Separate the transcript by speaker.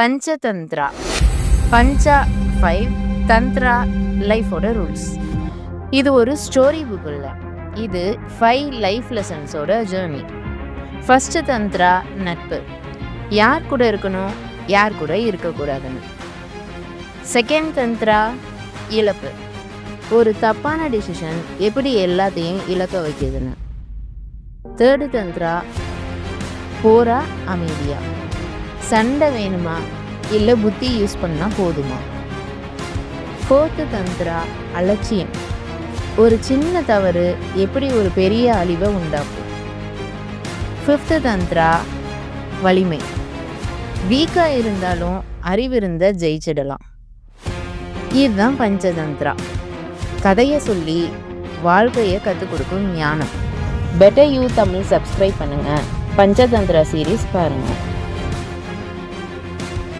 Speaker 1: பஞ்சதந்திரா. பஞ்சா 5, தந்திரா லைஃபோட ரூல்ஸ். இது ஒரு ஸ்டோரி புக் இல்லை, இது 5 லைஃப் லெசன்ஸோட ஜேர்னி. ஃபஸ்ட்டு தந்திரா நட்பு, யார் கூட இருக்கணும் யார் கூட இருக்கக்கூடாதுன்னு. செகண்ட் தந்திரா இழப்பு, ஒரு தப்பான டிசிஷன் எப்படி எல்லாத்தையும் இழக்க வைக்குதுன்னு. தேர்டு தந்திரா போரா அமைதியா, சண்டை வேணுமா இல்லை புத்தி யூஸ் பண்ணால் போதுமா. ஃபோர்த்து தந்திரா அலட்சியம், ஒரு சின்ன தவறு எப்படி ஒரு பெரிய அழிவை உண்டாக்கும். ஃபிஃப்த்து தந்திரா வலிமை, வீக்காக இருந்தாலும் அறிவிருந்த ஜெயிச்சிடலாம். இதுதான் பஞ்சதந்திரா, கதையை சொல்லி வாழ்க்கையை கற்றுக் கொடுக்கும் ஞானம். பெட்டர் யூ தமிழ் சப்ஸ்கிரைப் பண்ணுங்கள், பஞ்சதந்திரா சீரீஸ் பாருங்கள்.